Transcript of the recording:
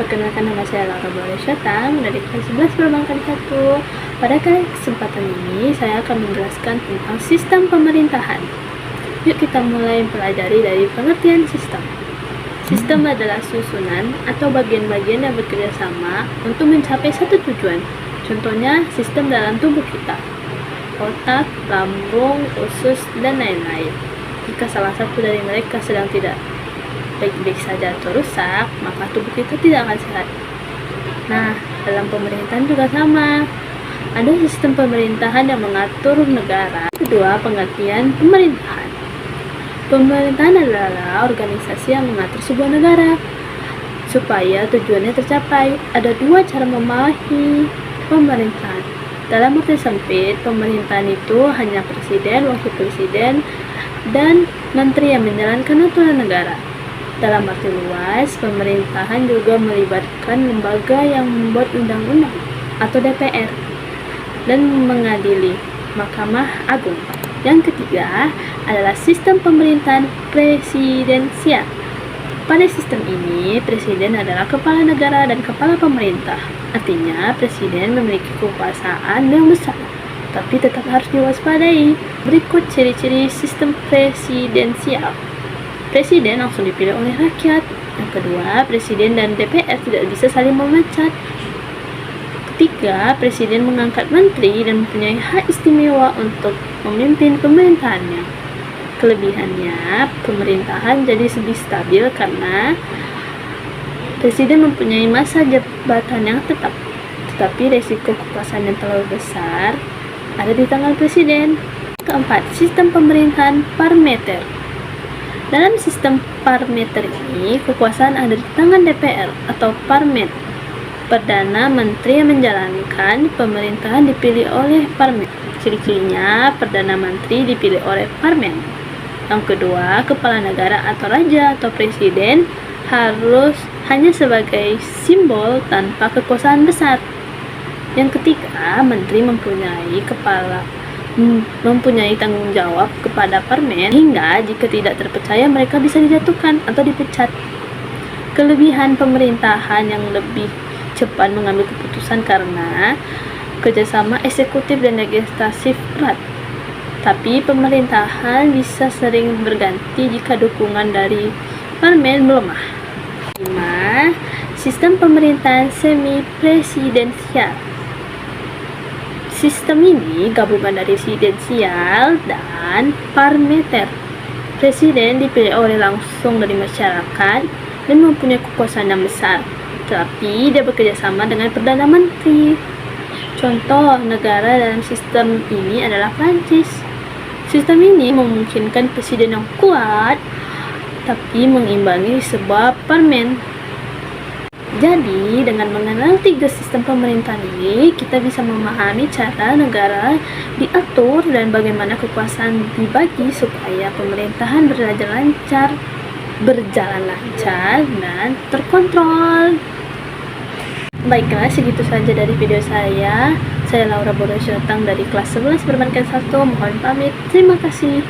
Perkenalkan, nama saya Laura Syatang dari kelas 11 Perbankan 1. Pada kesempatan ini saya akan menjelaskan tentang sistem pemerintahan. Yuk kita mulai mempelajari dari pengertian sistem. Sistem adalah susunan atau bagian-bagian yang bekerja sama untuk mencapai satu tujuan. Contohnya sistem dalam tubuh kita, otak, lambung, usus, dan lain-lain. Jika salah satu dari mereka sedang tidak baik-baik saja atau rusak, maka tubuh kita tidak akan sehat. Nah, dalam pemerintahan juga sama. Ada sistem pemerintahan yang mengatur negara. Kedua, pengertian pemerintahan. Pemerintahan adalah organisasi yang mengatur sebuah negara supaya tujuannya tercapai. Ada dua cara memahami pemerintahan. Dalam arti sempit, pemerintahan itu hanya presiden, wakil presiden, dan menteri yang menjalankan aturan negara. Dalam arti luas, pemerintahan juga melibatkan lembaga yang membuat undang-undang atau DPR dan mengadili Mahkamah Agung. Yang ketiga adalah sistem pemerintahan presidensial. Pada sistem ini, presiden adalah kepala negara dan kepala pemerintah. Artinya, presiden memiliki kekuasaan yang besar, tapi tetap harus diwaspadai. Berikut ciri-ciri sistem presidensial. Presiden langsung dipilih oleh rakyat. Yang kedua, presiden dan DPR tidak bisa saling memecat. Ketiga, presiden mengangkat menteri dan mempunyai hak istimewa untuk memimpin pemerintahannya. Kelebihannya, pemerintahan jadi lebih stabil karena presiden mempunyai masa jabatan yang tetap. Tetapi resiko kekuasaan yang terlalu besar ada di tangan presiden. Keempat, sistem pemerintahan parlementer. Dalam sistem parlementer ini, kekuasaan ada di tangan DPR atau parlemen. Perdana Menteri yang menjalankan pemerintahan dipilih oleh parlemen. Ciri-cirinya, Perdana Menteri dipilih oleh parlemen. Yang kedua, kepala negara atau raja atau presiden harus hanya sebagai simbol tanpa kekuasaan besar. Yang ketiga, menteri mempunyai tanggung jawab kepada parlemen hingga jika tidak terpercaya mereka bisa dijatuhkan atau dipecat. Kelebihan pemerintahan yang lebih cepat mengambil keputusan karena kerjasama eksekutif dan legislatif erat. Tapi pemerintahan bisa sering berganti jika dukungan dari parlemen melemah. 5. Sistem pemerintahan semi presidensial. Sistem ini gabungan dari presidensial dan parlementer. Presiden dipilih oleh langsung dari masyarakat dan mempunyai kekuasaan yang besar, tapi dia bekerja sama dengan Perdana Menteri. Contoh negara dalam sistem ini adalah Prancis. Sistem ini memungkinkan presiden yang kuat, tapi mengimbangi sebuah parlemen. Jadi, dengan mengenal 3 sistem pemerintahan ini, kita bisa memahami cara negara diatur dan bagaimana kekuasaan dibagi supaya pemerintahan berjalan lancar dan terkontrol. Baiklah, segitu saja dari video saya. Saya Laura Syatang dari kelas 11 Perbankan 1. Mohon pamit. Terima kasih.